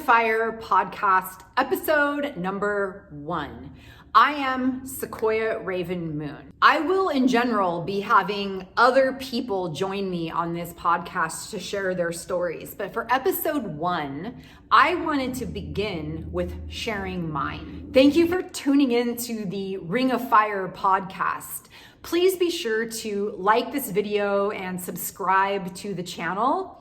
Fire podcast, episode number 1. I am Sequoia Raven Moon. I will in general be having other people join me on this podcast to share their stories. But for episode 1, I wanted to begin with sharing mine. Thank you for tuning in to the Ring of Fire podcast. Please be sure to like this video and subscribe to the channel.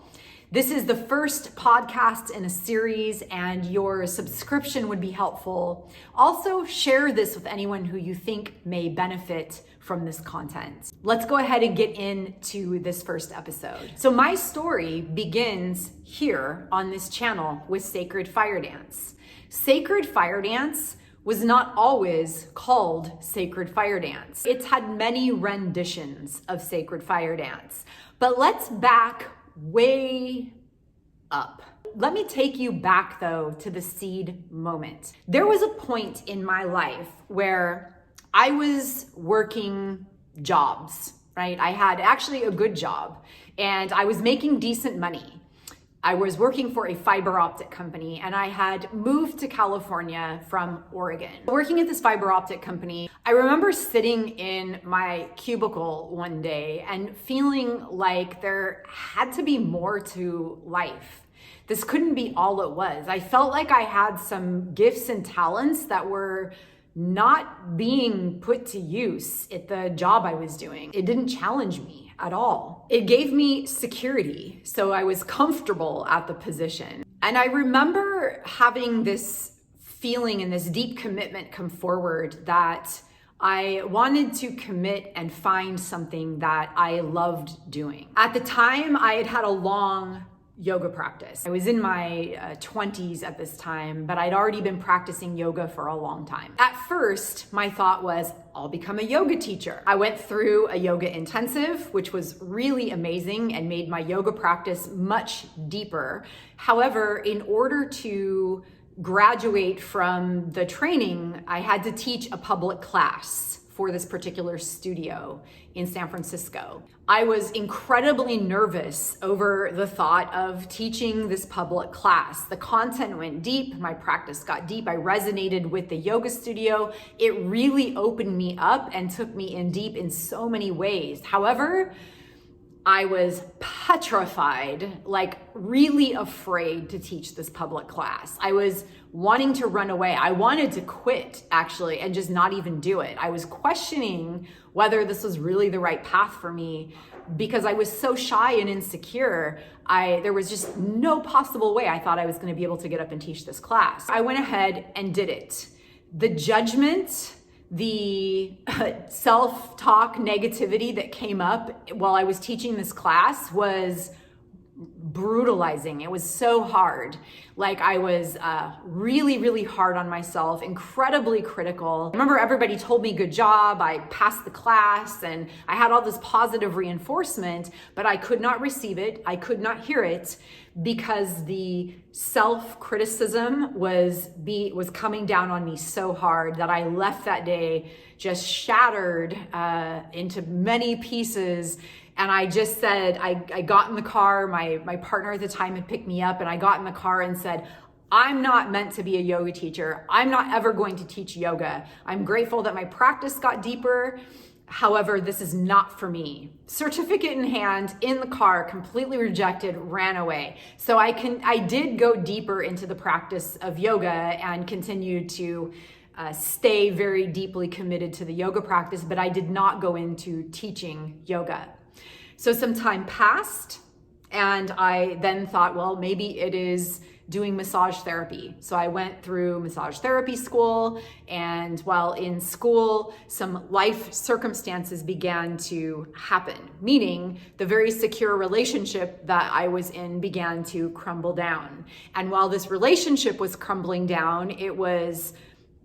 This is the first podcast in a series, and your subscription would be helpful. Also, share this with anyone who you think may benefit from this content. Let's go ahead and get into this first episode. So my story begins here on this channel with Sacred Fire Dance. Sacred Fire Dance was not always called Sacred Fire Dance. It's had many renditions of Sacred Fire Dance. But let's back way up. Let me take you back though to the seed moment. There was a point in my life where I was working jobs, right? I had actually a good job and I was making decent money. I was working for a fiber optic company and I had moved to California from Oregon. Working at this fiber optic company, I remember sitting in my cubicle one day and feeling like there had to be more to life. This couldn't be all it was. I felt like I had some gifts and talents that were not being put to use at the job I was doing. It didn't challenge me at all. It gave me security, so I was comfortable at the position. And I remember having this feeling and this deep commitment come forward that I wanted to commit and find something that I loved doing. At the time, I had had a long yoga practice. I was in my 20s at this time, but I'd already been practicing yoga for a long time. At first, my thought was, I'll become a yoga teacher. I went through a yoga intensive, which was really amazing and made my yoga practice much deeper. However, in order to graduate from the training, I had to teach a public class for this particular studio in San Francisco. I was incredibly nervous over the thought of teaching this public class. The content went deep, my practice got deep, I resonated with the yoga studio. It really opened me up and took me in deep in so many ways. However, I was petrified, like really afraid to teach this public class. I was wanting to run away. I wanted to quit actually and just not even do it. I was questioning whether this was really the right path for me because I was so shy and insecure. There was just no possible way I thought I was going to be able to get up and teach this class. I went ahead and did it. The judgment, the self-talk negativity that came up while I was teaching this class was brutalizing. It was so hard. Like I was really, really hard on myself, incredibly critical. I remember everybody told me good job, I passed the class, and I had all this positive reinforcement, but I could not receive it. I could not hear it because the self-criticism was coming down on me so hard that I left that day just shattered into many pieces. And I just said, I got in the car, my partner at the time had picked me up, and I got in the car and said, I'm not meant to be a yoga teacher. I'm not ever going to teach yoga. I'm grateful that my practice got deeper. However, this is not for me. Certificate in hand, in the car, completely rejected, ran away. So I did go deeper into the practice of yoga and continued to stay very deeply committed to the yoga practice, but I did not go into teaching yoga. So some time passed, and I then thought, well, maybe it is doing massage therapy. So I went through massage therapy school, and while in school, some life circumstances began to happen, meaning the very secure relationship that I was in began to crumble down. And while this relationship was crumbling down, it was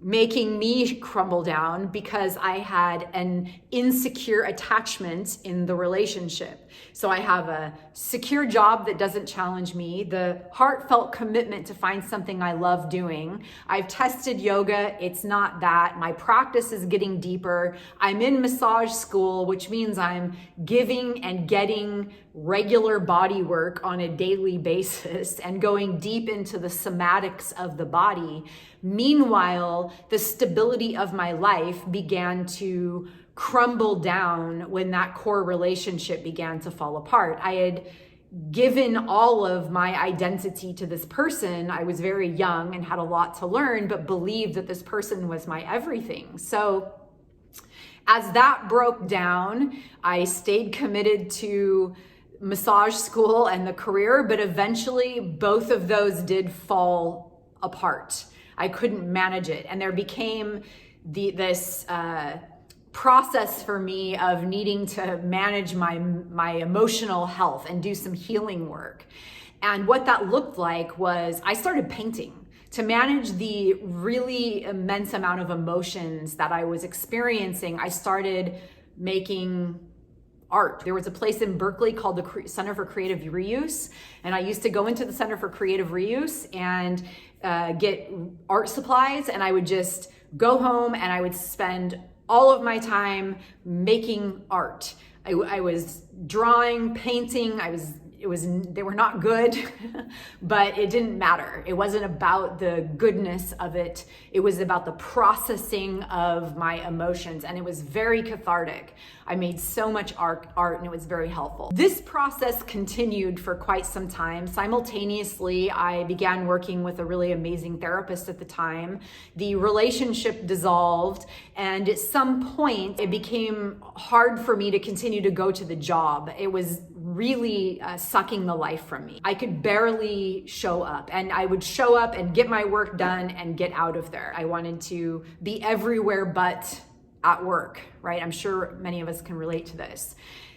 making me crumble down because I had an insecure attachment in the relationship. So I have a secure job that doesn't challenge me, the heartfelt commitment to find something I love doing. I've tested yoga, it's not that. My practice is getting deeper. I'm in massage school, which means I'm giving and getting regular body work on a daily basis and going deep into the somatics of the body. Meanwhile, the stability of my life began to crumble down when that core relationship began to fall apart. I had given all of my identity to this person. I was very young and had a lot to learn, but believed that this person was my everything. So as that broke down, I stayed committed to massage school and the career, but eventually both of those did fall apart. I couldn't manage it. And there became this process for me of needing to manage my emotional health and do some healing work. And what that looked like was I started painting to manage the really immense amount of emotions that I was experiencing. I started making art. There was a place in Berkeley called the Center for Creative Reuse, and I used to go into the Center for Creative Reuse and get art supplies, and I would just go home and I would spend all of my time making art. I was drawing, painting. They were not good, but it didn't matter. It wasn't about the goodness of it. It was about the processing of my emotions, and it was very cathartic. I made so much art and it was very helpful. This process continued for quite some time. Simultaneously, I began working with a really amazing therapist at the time. The relationship dissolved, and at some point, it became hard for me to continue to go to the job. It was really sucking the life from me. I could barely show up, and I would show up and get my work done and get out of there. I wanted to be everywhere but at work, right? I'm sure many of us can relate to this.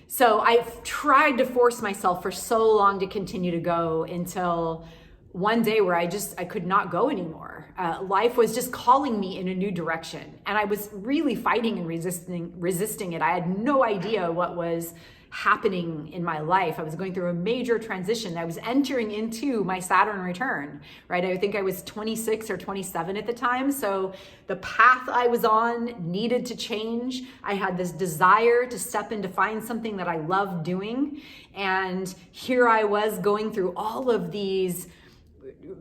So I've tried to force myself for so long to continue to go until one day where I could not go anymore. Life was just calling me in a new direction, and I was really fighting and resisting it. I had no idea what was happening in my life. I was going through a major transition. I was entering into my Saturn return, right? I think I was 26 or 27 at the time. So the path I was on needed to change. I had this desire to step in to find something that I loved doing. And here I was going through all of these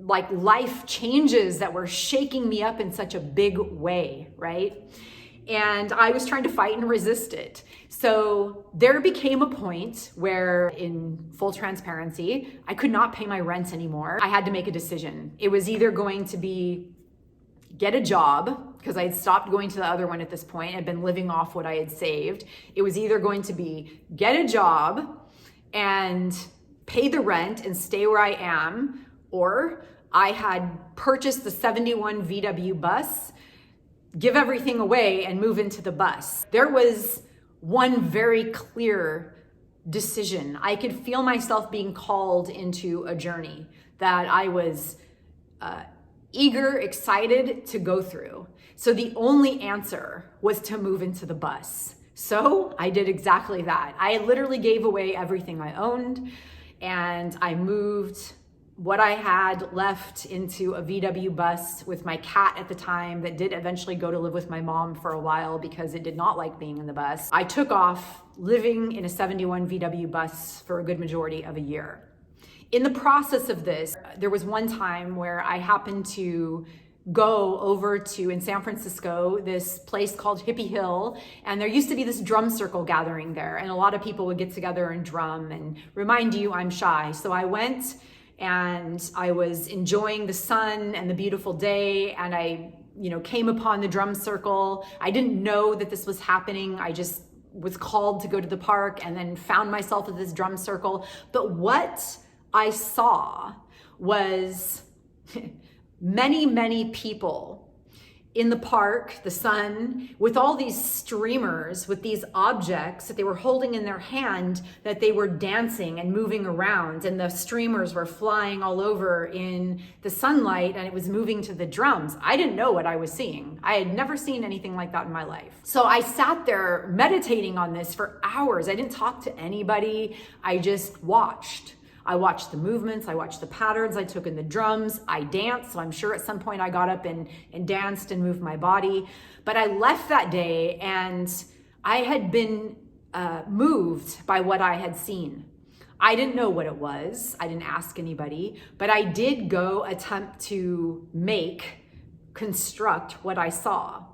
like life changes that were shaking me up in such a big way, right? And I was trying to fight and resist it. So there became a point where, in full transparency, I could not pay my rent anymore. I had to make a decision. It was either going to be get a job, because I had stopped going to the other one at this point. I'd been living off what I had saved. It was either going to be get a job and pay the rent and stay where I am, or I had purchased the 71 VW bus, give everything away and move into the bus. There was one very clear decision. I could feel myself being called into a journey that I was eager, excited to go through. So the only answer was to move into the bus. So I did exactly that. I literally gave away everything I owned, and I moved what I had left into a VW bus with my cat at the time that did eventually go to live with my mom for a while because it did not like being in the bus. I took off living in a 71 VW bus for a good majority of a year. In the process of this, there was one time where I happened to go over to, in San Francisco, this place called Hippie Hill, and there used to be this drum circle gathering there, and a lot of people would get together and drum. And remind you, I'm shy. So I went, and I was enjoying the sun and the beautiful day, and I, came upon the drum circle. I didn't know that this was happening. I just was called to go to the park and then found myself at this drum circle. But what I saw was many, many people in the park, the sun, with all these streamers, with these objects that they were holding in their hand, that they were dancing and moving around, and the streamers were flying all over in the sunlight, and it was moving to the drums. I didn't know what I was seeing. I had never seen anything like that in my life. So I sat there meditating on this for hours. I didn't talk to anybody. I just watched. I watched the movements, I watched the patterns, I took in the drums, I danced. So I'm sure at some point I got up and danced and moved my body. But I left that day and I had been moved by what I had seen. I didn't know what it was. I didn't ask anybody, but I did go attempt to construct what I saw.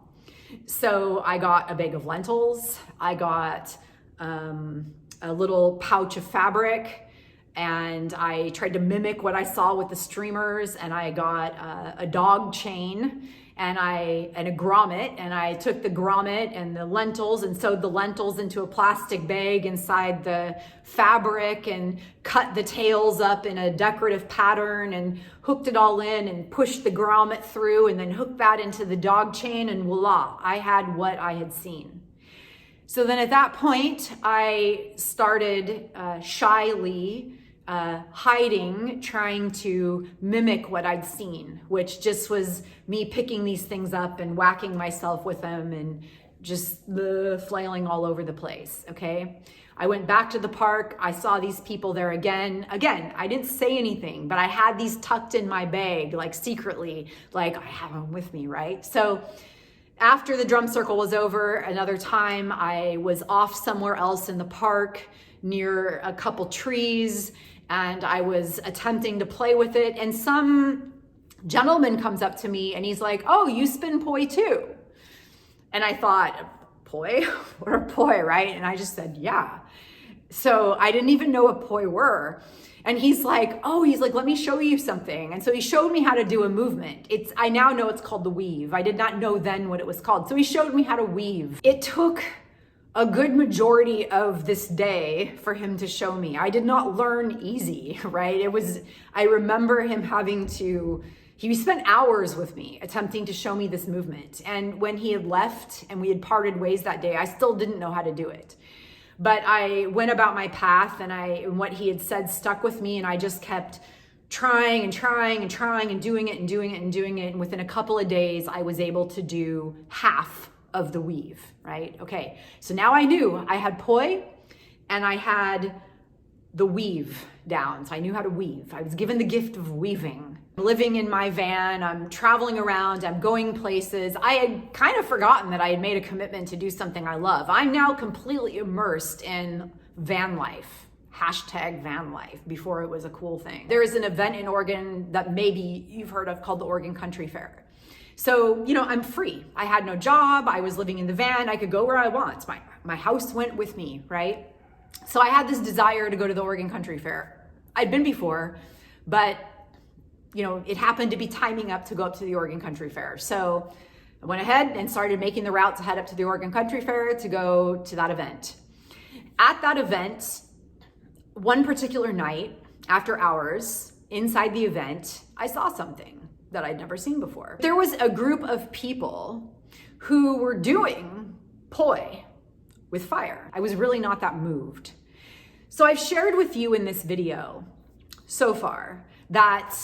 So I got a bag of lentils. I got a little pouch of fabric, and I tried to mimic what I saw with the streamers, and I got a dog chain and a grommet, and I took the grommet and the lentils and sewed the lentils into a plastic bag inside the fabric and cut the tails up in a decorative pattern and hooked it all in and pushed the grommet through and then hooked that into the dog chain, and voila, I had what I had seen. So then at that point, I started shyly hiding, trying to mimic what I'd seen, which just was me picking these things up and whacking myself with them and just flailing all over the place, okay? I went back to the park. I saw these people there again. Again, I didn't say anything, but I had these tucked in my bag, like secretly, like I have them with me, right? So after the drum circle was over, another time I was off somewhere else in the park near a couple trees, and I was attempting to play with it, and some gentleman comes up to me and he's like, "Oh, you spin poi too?" And I thought, poi? What are poi, right? And I just said, yeah. So I didn't even know what poi were. And he's like, let me show you something. And so he showed me how to do a movement. I now know it's called the weave. I did not know then what it was called. So he showed me how to weave. It took a good majority of this day for him to show me. I did not learn easy, right? I remember him he spent hours with me attempting to show me this movement. And when he had left and we had parted ways that day, I still didn't know how to do it. But I went about my path, and what he had said stuck with me, and I just kept trying and doing it. And within a couple of days, I was able to do half of the weave, right? Okay, so now I knew I had poi and I had the weave down. So I knew how to weave. I was given the gift of weaving. I'm living in my van, I'm traveling around, I'm going places. I had kind of forgotten that I had made a commitment to do something I love. I'm now completely immersed in van life. #van life, before it was a cool thing. There is an event in Oregon that maybe you've heard of called the Oregon Country Fair. So, I'm free. I had no job. I was living in the van. I could go where I want. My house went with me, right? So I had this desire to go to the Oregon Country Fair. I'd been before, but it happened to be timing up to go up to the Oregon Country Fair. So I went ahead and started making the route to head up to the Oregon Country Fair to go to that event. At that event, one particular night, after hours, inside the event, I saw something that I'd never seen before. There was a group of people who were doing poi with fire. I was really not that moved. So I've shared with you in this video so far that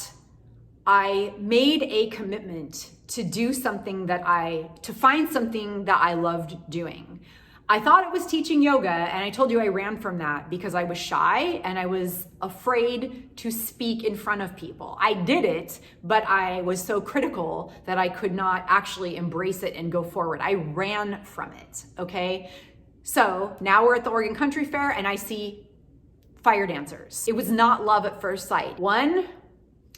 I made a commitment to do something to find something that I loved doing. I thought it was teaching yoga, and I told you I ran from that because I was shy and I was afraid to speak in front of people. I did it, but I was so critical that I could not actually embrace it and go forward. I ran from it, okay? So now we're at the Oregon Country Fair and I see fire dancers. It was not love at first sight. One,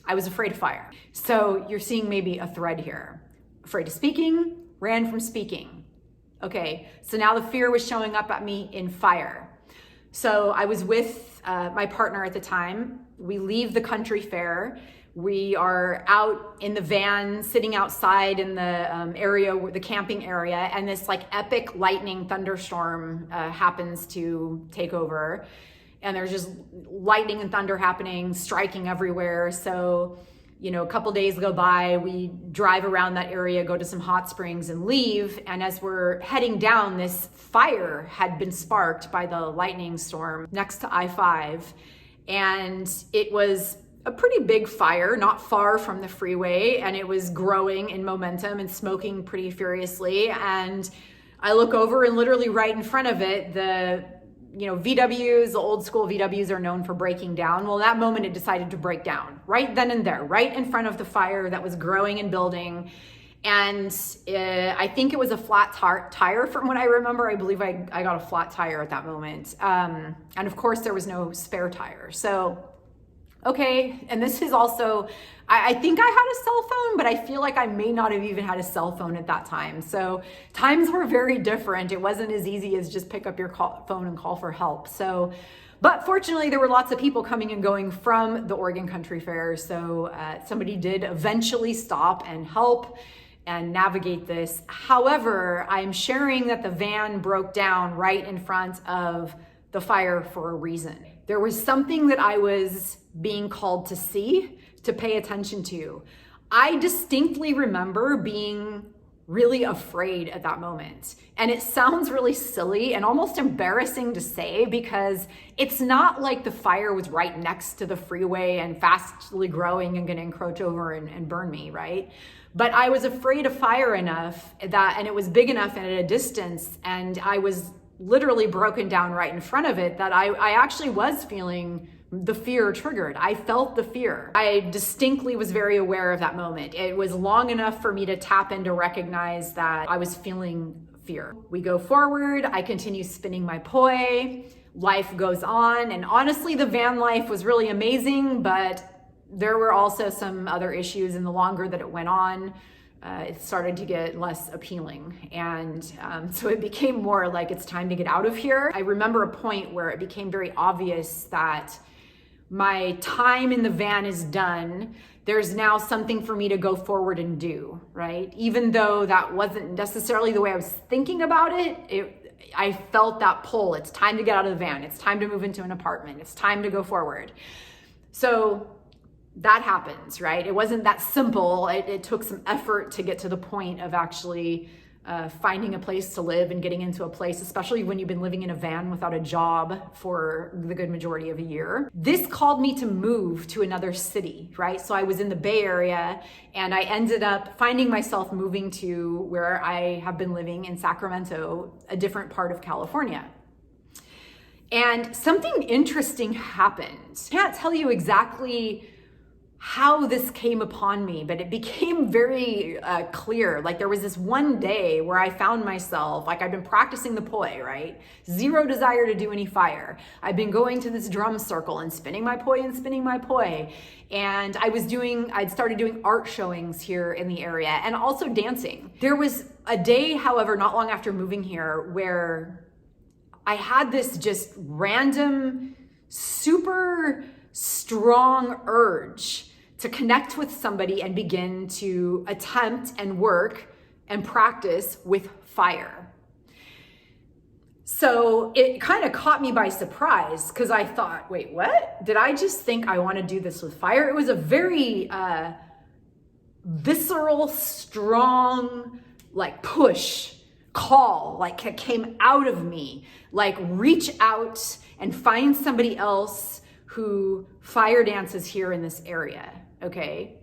I was afraid of fire. So you're seeing maybe a thread here. Afraid of speaking, ran from speaking. Okay, so now the fear was showing up at me in fire. So I was with my partner at the time. We leave the country fair. We are out in the van, sitting outside in the the camping area, and this epic lightning thunderstorm happens to take over. And there's just lightning and thunder happening, striking everywhere. So a couple days go by, we drive around that area, go to some hot springs and leave. And as we're heading down, this fire had been sparked by the lightning storm next to I-5. And it was a pretty big fire, not far from the freeway. And it was growing in momentum and smoking pretty furiously. And I look over, and literally right in front of it, the VWs, the old school VWs are known for breaking down. Well, that moment it decided to break down right then and there, right in front of the fire that was growing and building. And I think it was a flat tire from what I remember. I believe I got a flat tire at that moment. And of course there was no spare tire. So, okay. And this is also, I think I had a cell phone, but I feel like I may not have even had a cell phone at that time. So times were very different. It wasn't as easy as just pick up your phone and call for help. So, but fortunately, there were lots of people coming and going from the Oregon Country Fair. So somebody did eventually stop and help and navigate this. However, I'm sharing that the van broke down right in front of the fire for a reason. There was something that I was being called to see, to pay attention to. I distinctly remember being really afraid at that moment. And it sounds really silly and almost embarrassing to say, because it's not like the fire was right next to the freeway and fastly growing and gonna encroach over and burn me, right? But I was afraid of fire enough that, and it was big enough and at a distance, and I was literally broken down right in front of it, that I actually was feeling the fear triggered. I felt the fear. I distinctly was very aware of that moment. It was long enough for me to tap in to recognize that I was feeling fear. We go forward, I continue spinning my poi, life goes on, and honestly, the van life was really amazing, but there were also some other issues, and the longer that it went on, it started to get less appealing. And so it became more like, it's time to get out of here. I remember a point where it became very obvious that my time in the van is done. There's now something for me to go forward and do, right? Even though that wasn't necessarily the way I was thinking about it, I felt that pull. It's time to get out of the van. It's time to move into an apartment. It's time to go forward. So that happens, right? It wasn't that simple. It took some effort to get to the point of actually finding a place to live and getting into a place, especially when you've been living in a van without a job for the good majority of a year. This called me to move to another city, right? So I was in the Bay Area, and I ended up finding myself moving to where I have been living in Sacramento, a different part of California. And something interesting happened. I can't tell you exactly how this came upon me, but it became very clear. Like, there was this one day where I found myself, like, I've been practicing the poi, right? Zero desire to do any fire. I've been going to this drum circle and spinning my poi and spinning my poi. And I'd started doing art showings here in the area and also dancing. There was a day, however, not long after moving here, where I had this just random, super strong urge to connect with somebody and begin to attempt and work and practice with fire. So it kind of caught me by surprise, because I thought, wait, what? Did I just think I want to do this with fire? It was a very visceral, strong, like, push, call, like, it came out of me, like, reach out and find somebody else who fire dances here in this area. Okay.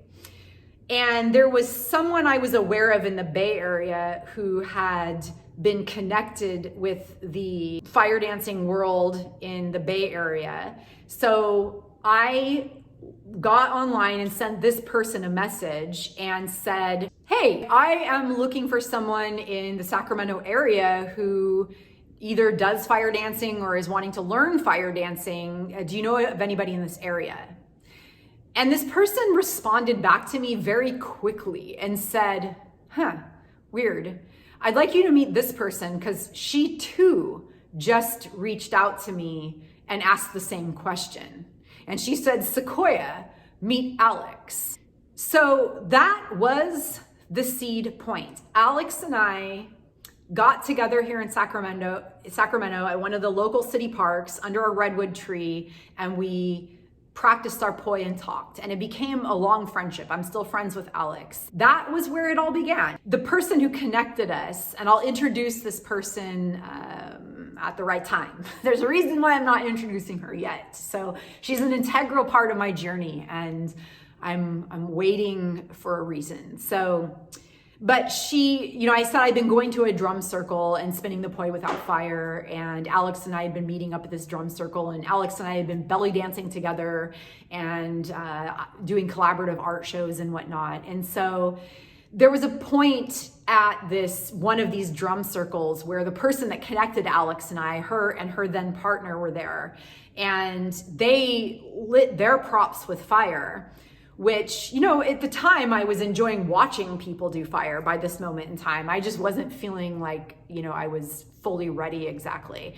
And there was someone I was aware of in the Bay Area who had been connected with the fire dancing world in the Bay Area. So I got online and sent this person a message and said, hey, I am looking for someone in the Sacramento area who either does fire dancing or is wanting to learn fire dancing. Do you know of anybody in this area? And this person responded back to me very quickly and said, weird. I'd like you to meet this person, because she too just reached out to me and asked the same question. And she said, Sequoia, meet Alex. So that was the seed point. Alex and I got together here in Sacramento at one of the local city parks under a redwood tree, and we practiced our poi and talked, and it became a long friendship. I'm still friends with Alex. That was where it all began. The person who connected us, and I'll introduce this person at the right time. There's a reason why I'm not introducing her yet. So she's an integral part of my journey, and I'm waiting for a reason. But she, I said I'd been going to a drum circle and spinning the poi without fire, and Alex and I had been meeting up at this drum circle, and Alex and I had been belly dancing together and doing collaborative art shows and whatnot. And so There was a point at one of these drum circles where the person that connected Alex and I, her and her then partner, were there, and they lit their props with fire, which, at the time I was enjoying watching people do fire. By this moment in time, I just wasn't feeling like, I was fully ready exactly.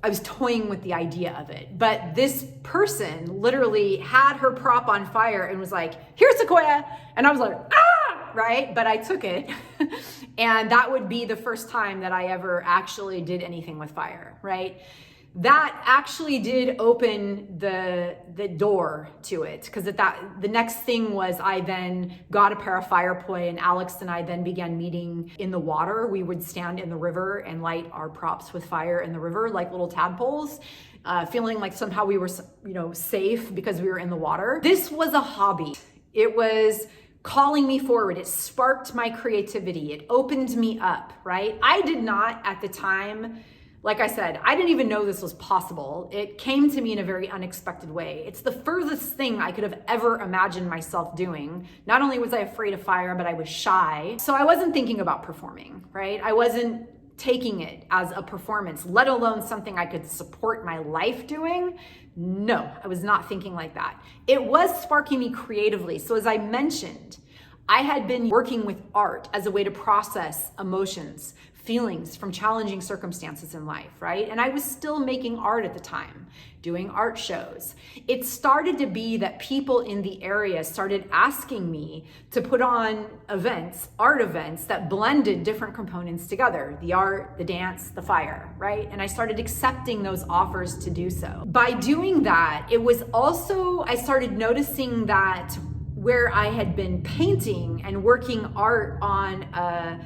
I was toying with the idea of it. But this person literally had her prop on fire and was like, "Here's Sequoia." And I was like, "Ah!" Right? But I took it. And that would be the first time that I ever actually did anything with fire, right? That actually did open the door to it, because the next thing was I then got a pair of fire poi, and Alex and I then began meeting in the water. We would stand in the river and light our props with fire in the river like little tadpoles, feeling like somehow we were, safe because we were in the water. This was a hobby. It was calling me forward. It sparked my creativity. It opened me up, right? I did not at the time, like I said, I didn't even know this was possible. It came to me in a very unexpected way. It's the furthest thing I could have ever imagined myself doing. Not only was I afraid of fire, but I was shy. So I wasn't thinking about performing, right? I wasn't taking it as a performance, let alone something I could support my life doing. No, I was not thinking like that. It was sparking me creatively. So as I mentioned, I had been working with art as a way to process emotions, feelings from challenging circumstances in life, right? And I was still making art at the time, doing art shows. It started to be that people in the area started asking me to put on events, art events that blended different components together, the art, the dance, the fire, right? And I started accepting those offers to do so. By doing that, it was also, I started noticing that where I had been painting and working art on a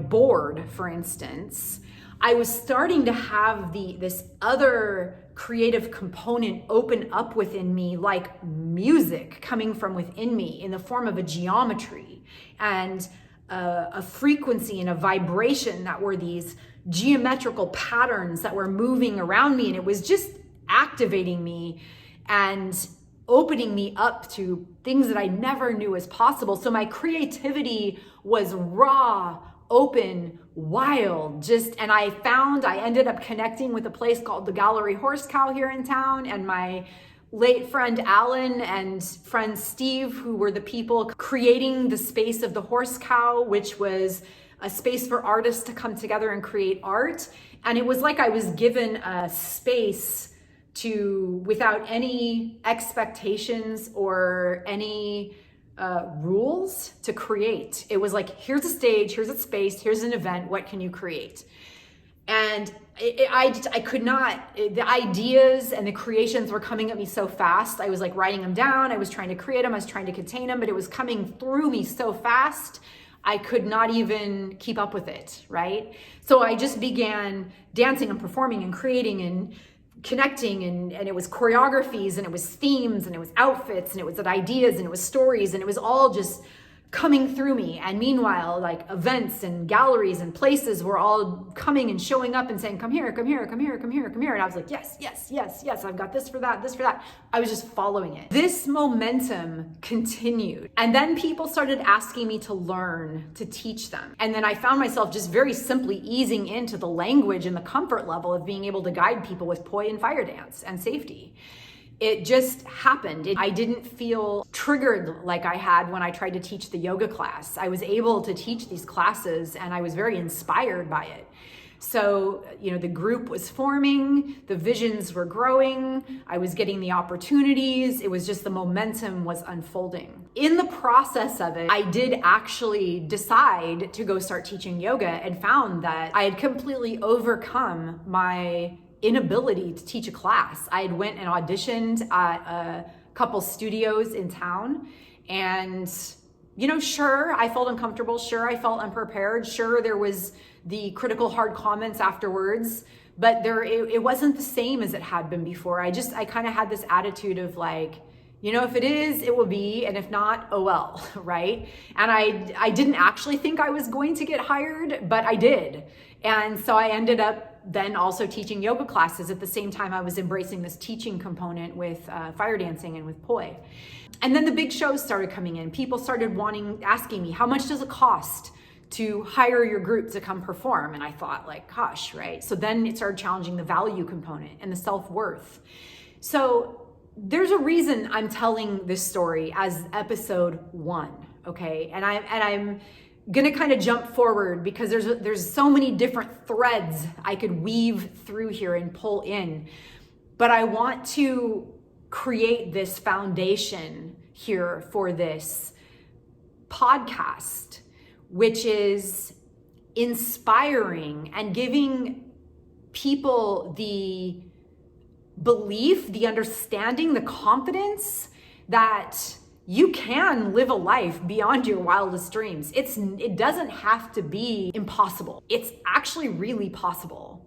board, for instance, I was starting to have this other creative component open up within me, like music coming from within me in the form of a geometry and a frequency and a vibration that were these geometrical patterns that were moving around me. And it was just activating me and opening me up to things that I never knew was possible. So my creativity was raw, open, wild, and I ended up connecting with a place called the Gallery Horse Cow here in town, and my late friend Alan and friend Steve, who were the people creating the space of the Horse Cow, which was a space for artists to come together and create art. And it was like I was given a space without any expectations or any rules to create. It was like, here's a stage, here's a space, here's an event, what can you create? And I could not, the ideas and the creations were coming at me so fast. I was like writing them down, I was trying to create them, I was trying to contain them, but it was coming through me so fast, I could not even keep up with it, right? So I just began dancing and performing and creating and connecting, and it was choreographies, and it was themes, and it was outfits, and it was ideas, and it was stories, and it was all just coming through me. And meanwhile, like events and galleries and places were all coming and showing up and saying, "Come here, come here, come here, come here, come here." And I was like, yes, yes, yes, yes, I've got this for that, this for that. I was just following it. This momentum continued. And then people started asking me to learn, to teach them. And then I found myself just very simply easing into the language and the comfort level of being able to guide people with poi and fire dance and safety. It just happened. I didn't feel triggered like I had when I tried to teach the yoga class. I was able to teach these classes, and I was very inspired by it. So, the group was forming, the visions were growing, I was getting the opportunities. It was just the momentum was unfolding. In the process of it, I did actually decide to go start teaching yoga, and found that I had completely overcome my inability to teach a class. I had went and auditioned at a couple studios in town, and sure, I felt uncomfortable, sure, I felt unprepared, sure, there was the critical hard comments afterwards, but it wasn't the same as it had been before. I kind of had this attitude of like, if it is, it will be, and if not, oh well, right? And I didn't actually think I was going to get hired, but I did. And so I ended up then also teaching yoga classes at the same time I was embracing this teaching component with fire dancing and with poi. And then the big shows started coming in. People started asking me, how much does it cost to hire your group to come perform? And I thought, like, gosh, right? So then it started challenging the value component and the self-worth. So there's a reason I'm telling this story as episode 1, okay? And I'm gonna kind of jump forward because there's so many different threads I could weave through here and pull in. But I want to create this foundation here for this podcast, which is inspiring and giving people the belief, the understanding, the confidence that you can live a life beyond your wildest dreams. It doesn't have to be impossible. It's actually really possible.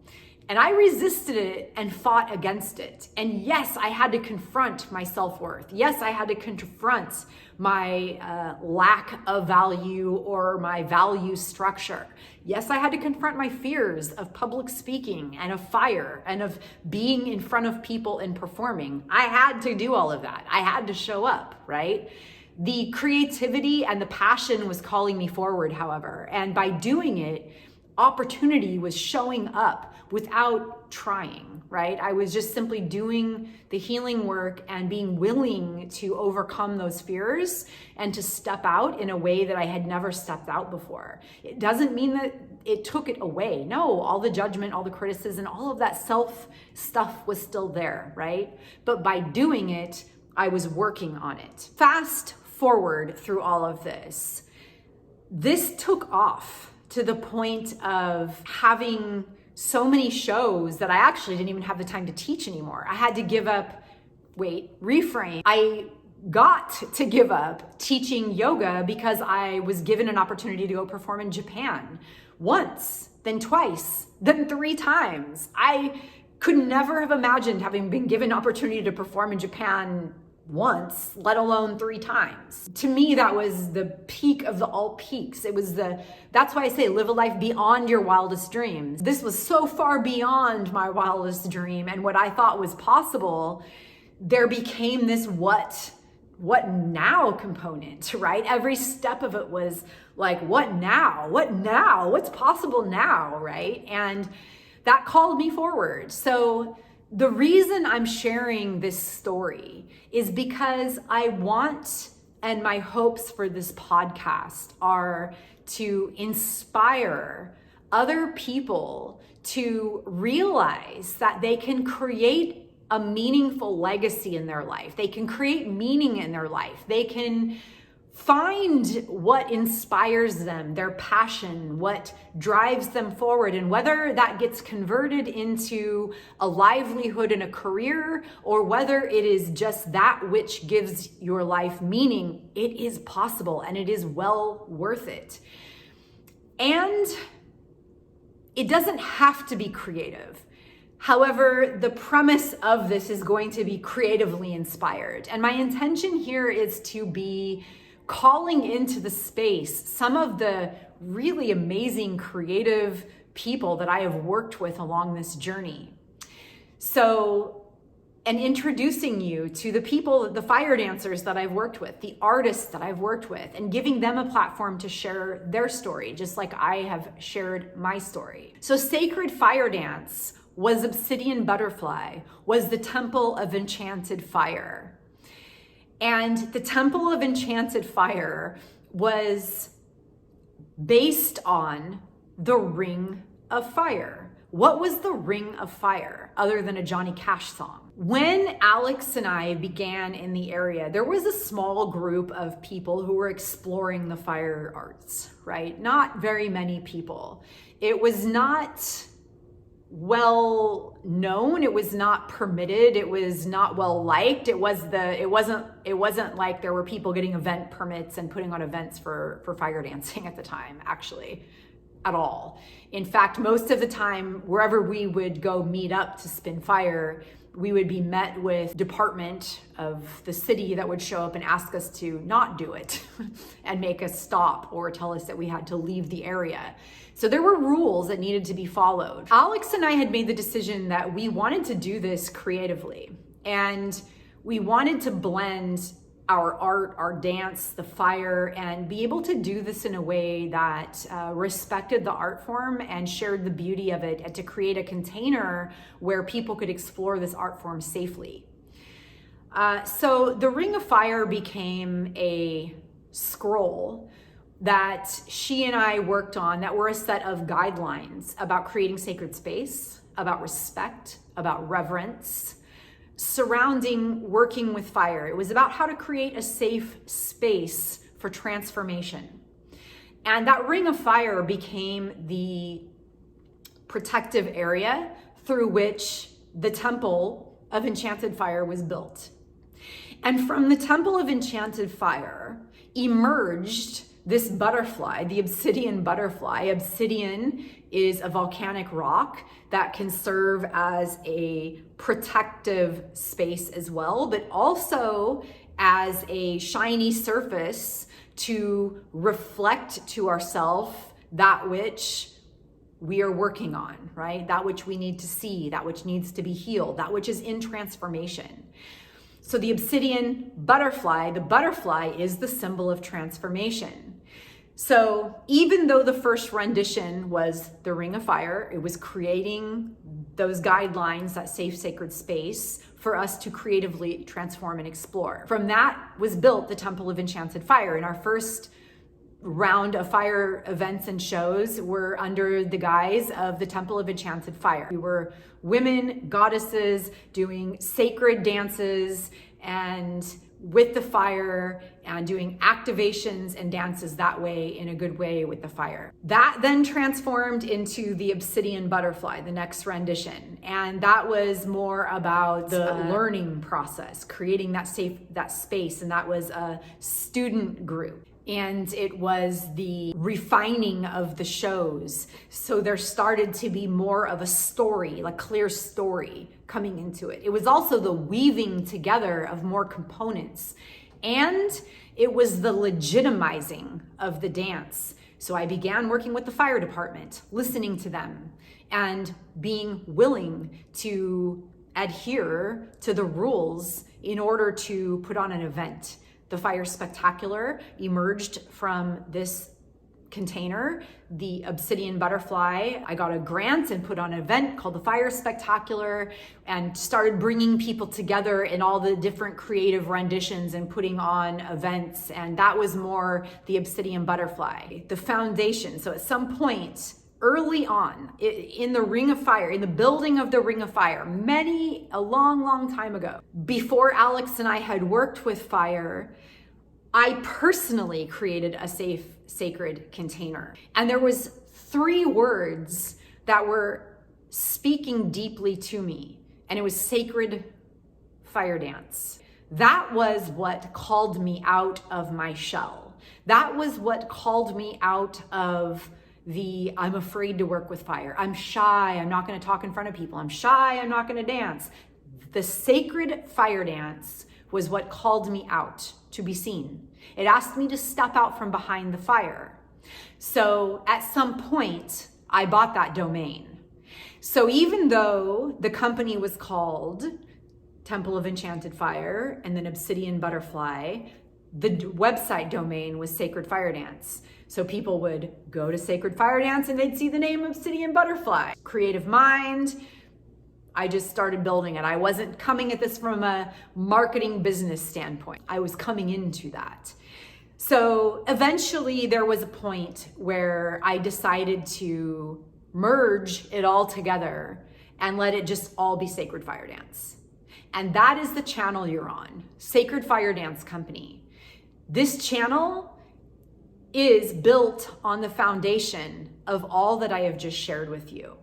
And I resisted it and fought against it. And yes, I had to confront my self-worth. Yes, I had to confront my lack of value or my value structure. Yes, I had to confront my fears of public speaking and of fire and of being in front of people and performing. I had to do all of that. I had to show up, right? The creativity and the passion was calling me forward, however. And by doing it, opportunity was showing up without trying, right? I was just simply doing the healing work and being willing to overcome those fears and to step out in a way that I had never stepped out before. It doesn't mean that it took it away. No, all the judgment, all the criticism, all of that self stuff was still there, right? But by doing it, I was working on it. Fast forward through all of this. This took off to the point of having so many shows that I actually didn't even have the time to teach anymore. I had to give up, reframe. I got to give up teaching yoga because I was given an opportunity to go perform in Japan once, then twice, then 3 times. I could never have imagined having been given an opportunity to perform in Japan once, let alone 3 times. To me, that was the peak of the all peaks. That's why I say live a life beyond your wildest dreams. This was so far beyond my wildest dream and what I thought was possible. There became this what now component, right? Every step of it was like, what now? What now? What's possible now, right? And that called me forward. So the reason I'm sharing this story is because I want, and my hopes for this podcast are to inspire other people to realize that they can create a meaningful legacy in their life. They can create meaning in their life. They can find what inspires them, their passion, what drives them forward, and whether that gets converted into a livelihood and a career, or whether it is just that which gives your life meaning, it is possible and it is well worth it. And it doesn't have to be creative. However, the premise of this is going to be creatively inspired. And my intention here is to be calling into the space some of the really amazing creative people that I have worked with along this journey. So, and introducing you to the people, the fire dancers that I've worked with, the artists that I've worked with, and giving them a platform to share their story, just like I have shared my story. So Sacred Fire Dance was Obsidian Butterfly, was the Temple of Enchanted Fire. And the Temple of Enchanted Fire was based on the Ring of Fire. What was the Ring of Fire other than a Johnny Cash song? When Alex and I began in the area, there was a small group of people who were exploring the fire arts, right? Not very many people. It was not well known, it was not permitted, it was not well liked. It wasn't like there were people getting event permits and putting on events for fire dancing at the time, actually, at all. In fact, most of the time, wherever we would go meet up to spin fire, we would be met with department of the city that would show up and ask us to not do it and make us stop or tell us that we had to leave the area. So there were rules that needed to be followed. Alex and I had made the decision that we wanted to do this creatively, and we wanted to blend our art, our dance, the fire, and be able to do this in a way that respected the art form and shared the beauty of it, and to create a container where people could explore this art form safely. So the Ring of Fire became a scroll that she and I worked on that were a set of guidelines about creating sacred space, about respect, about reverence, surrounding working with fire. It was about how to create a safe space for transformation. And that Ring of Fire became the protective area through which the Temple of Enchanted Fire was built. And from the Temple of Enchanted Fire emerged this butterfly, the obsidian butterfly. Obsidian is a volcanic rock that can serve as a protective space as well, but also as a shiny surface to reflect to ourselves that which we are working on, right? That which we need to see, that which needs to be healed, that which is in transformation. So the obsidian butterfly, the butterfly is the symbol of transformation. So even though the first rendition was the Ring of Fire, it was creating those guidelines, that safe, sacred space for us to creatively transform and explore. From that was built the Temple of Enchanted Fire. And our first round of fire events and shows were under the guise of the Temple of Enchanted Fire. We were women, goddesses, doing sacred dances and with the fire and doing activations and dances that way, in a good way, with the fire. That then transformed into the obsidian butterfly, the next rendition. And that was more about the learning process, creating that space. And that was a student group. And it was the refining of the shows. So there started to be more of a story, like clear story coming into it. It was also the weaving together of more components. And it was the legitimizing of the dance. So I began working with the fire department, listening to them, and being willing to adhere to the rules in order to put on an event. The Fire Spectacular emerged from this container, the obsidian butterfly. I got a grant and put on an event called the Fire Spectacular and started bringing people together in all the different creative renditions and putting on events. And that was more the obsidian butterfly, the foundation. So at some point, early on in the Ring of Fire, in the building of the Ring of Fire, a long time ago, before Alex and I had worked with fire, I personally created a safe, sacred container. And there was 3 words that were speaking deeply to me, and it was sacred fire dance. That was what called me out of my shell. That was what called me out of I'm afraid to work with fire. I'm shy. I'm not going to talk in front of people. I'm shy. I'm not going to dance. The sacred fire dance was what called me out to be seen. It asked me to step out from behind the fire. So at some point, I bought that domain. So even though the company was called Temple of Enchanted Fire and then Obsidian Butterfly, the website domain was Sacred Fire Dance. So people would go to Sacred Fire Dance and they'd see the name Obsidian Butterfly. Creative mind, I just started building it. I wasn't coming at this from a marketing business standpoint. I was coming into that. So eventually there was a point where I decided to merge it all together and let it just all be Sacred Fire Dance. And that is the channel you're on, Sacred Fire Dance Company. This channel is built on the foundation of all that I have just shared with you.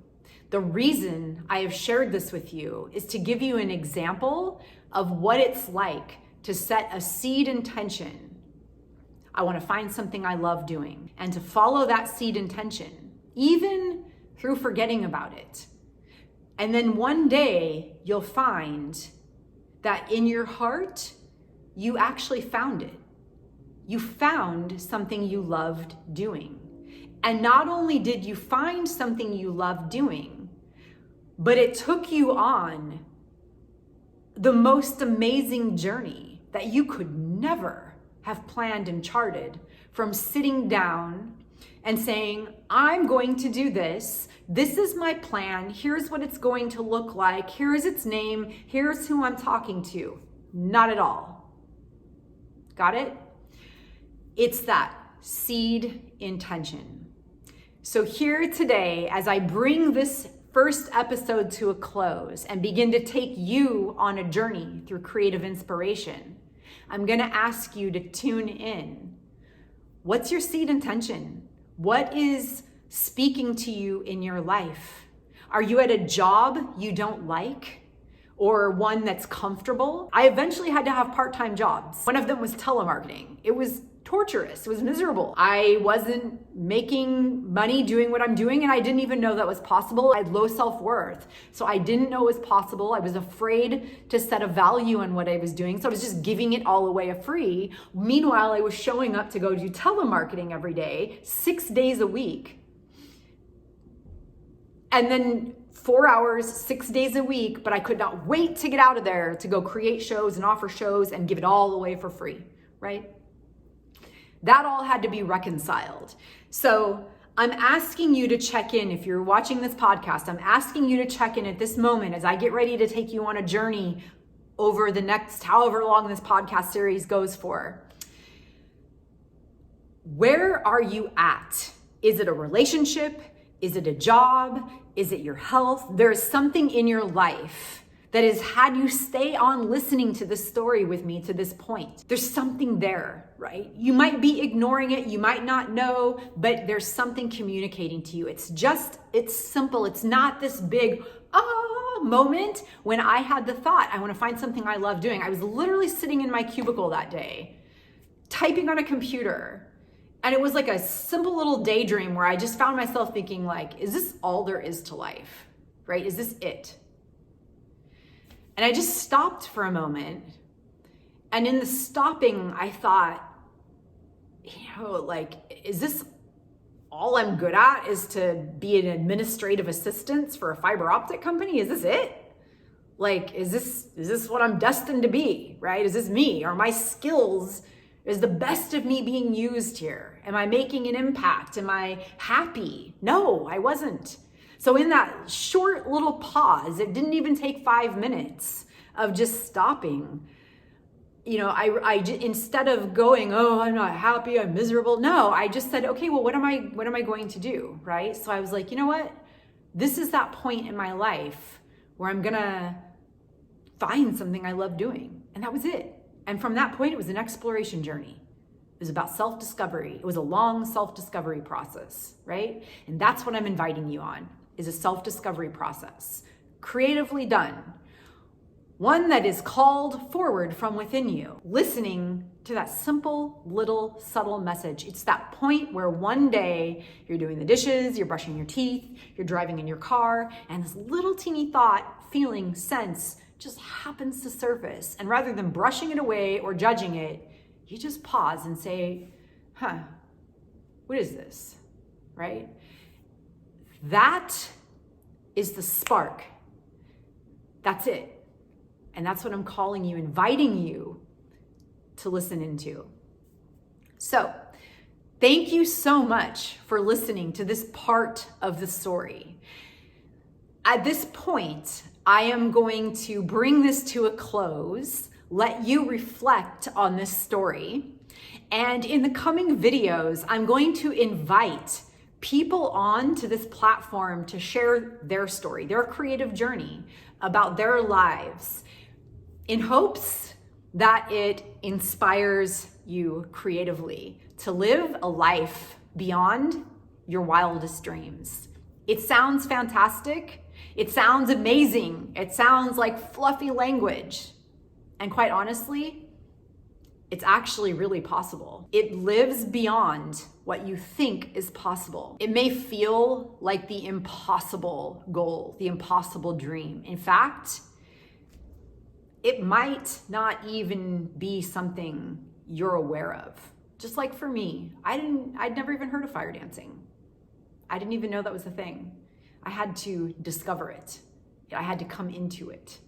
The reason I have shared this with you is to give you an example of what it's like to set a seed intention. I want to find something I love doing and to follow that seed intention, even through forgetting about it. And then one day you'll find that in your heart, you actually found it. You found something you loved doing. And not only did you find something you loved doing, but it took you on the most amazing journey that you could never have planned and charted, from sitting down and saying, I'm going to do this. This is my plan. Here's what it's going to look like. Here's its name. Here's who I'm talking to. Not at all. Got it? It's that seed intention. So here today, as I bring this first episode to a close and begin to take you on a journey through creative inspiration, I'm going to ask you to tune in. What's your seed intention? What is speaking to you in your life? Are you at a job you don't like, or one that's comfortable? I eventually had to have part-time jobs. One of them was telemarketing. It was torturous. It was miserable. I wasn't making money doing what I'm doing, and I didn't even know that was possible. I had low self-worth, so I didn't know it was possible. I was afraid to set a value on what I was doing, so I was just giving it all away for free. Meanwhile, I was showing up to go do telemarketing every day, 6 days a week. And then 4 hours, 6 days a week, but I could not wait to get out of there to go create shows and offer shows and give it all away for free, right? That all had to be reconciled. So I'm asking you to check in. If you're watching this podcast, I'm asking you to check in at this moment as I get ready to take you on a journey over the next however long this podcast series goes for. Where are you at? Is it a relationship? Is it a job? Is it your health? There's something in your life that has had you stay on listening to this story with me to this point. There's something there, right? You might be ignoring it, you might not know, but there's something communicating to you. It's simple. It's not this big, moment. When I had the thought, I want to find something I love doing. I was literally sitting in my cubicle that day, typing on a computer. And it was like a simple little daydream where I just found myself thinking, like, is this all there is to life, right? Is this it? And I just stopped for a moment. And in the stopping, I thought, is this all I'm good at, is to be an administrative assistant for a fiber optic company? Is this it? Like, is this what I'm destined to be, right? Is this me? Are my skills, is the best of me being used here? Am I making an impact? Am I happy? No, I wasn't. So in that short little pause, it didn't even take 5 minutes of just stopping. I instead of going, oh, I'm not happy, I'm miserable. No, I just said, okay, well, what am I going to do, right? So I was like, you know what? This is that point in my life where I'm gonna find something I love doing. And that was it. And from that point, it was an exploration journey. It was about self-discovery. It was a long self-discovery process, right? And that's what I'm inviting you on, is a self-discovery process, creatively done. One that is called forward from within you, listening to that simple, little, subtle message. It's that point where one day you're doing the dishes, you're brushing your teeth, you're driving in your car, and this little teeny thought, feeling, sense just happens to surface. And rather than brushing it away or judging it, you just pause and say, what is this, right? That is the spark. That's it. And that's what I'm calling you, inviting you to listen into. So, thank you so much for listening to this part of the story. At this point, I am going to bring this to a close, let you reflect on this story. And in the coming videos, I'm going to invite people on to this platform to share their story, their creative journey about their lives, in hopes that it inspires you creatively to live a life beyond your wildest dreams. It sounds fantastic. It sounds amazing. It sounds like fluffy language. And quite honestly, It's actually really possible. It lives beyond what you think is possible. It may feel like the impossible goal, the impossible dream. In fact, it might not even be something you're aware of. Just like for me, I'd never even heard of fire dancing. I didn't even know that was a thing. I had to discover it. I had to come into it.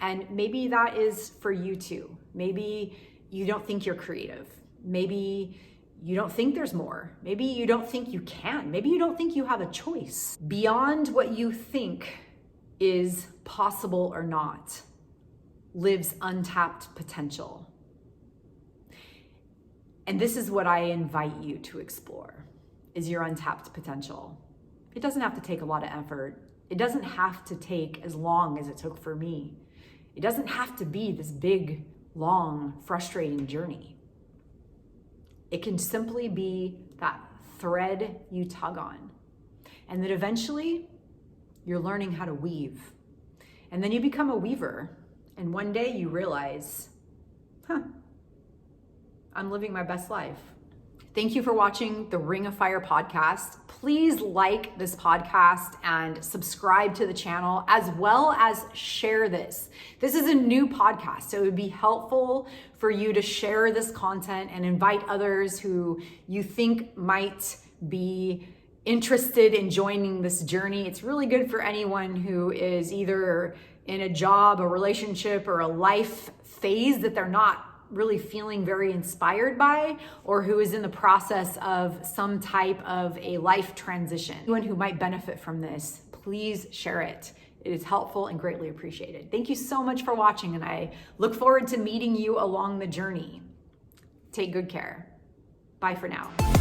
And maybe that is for you too. Maybe you don't think you're creative. Maybe you don't think there's more. Maybe you don't think you can. Maybe you don't think you have a choice. Beyond what you think is possible or not lives untapped potential. And this is what I invite you to explore, is your untapped potential. It doesn't have to take a lot of effort. It doesn't have to take as long as it took for me. It doesn't have to be this big, long, frustrating journey. It can simply be that thread you tug on. And that eventually you're learning how to weave. And then you become a weaver. And one day you realize, I'm living my best life. Thank you for watching the Ring of Fire podcast. Please like this podcast and subscribe to the channel, as well as share this. This is a new podcast, so it would be helpful for you to share this content and invite others who you think might be interested in joining this journey. It's really good for anyone who is either in a job, a relationship, or a life phase that they're not really feeling very inspired by, or who is in the process of some type of a life transition. Anyone who might benefit from this, please share it. It is helpful and greatly appreciated. Thank you so much for watching, and I look forward to meeting you along the journey. Take good care. Bye for now.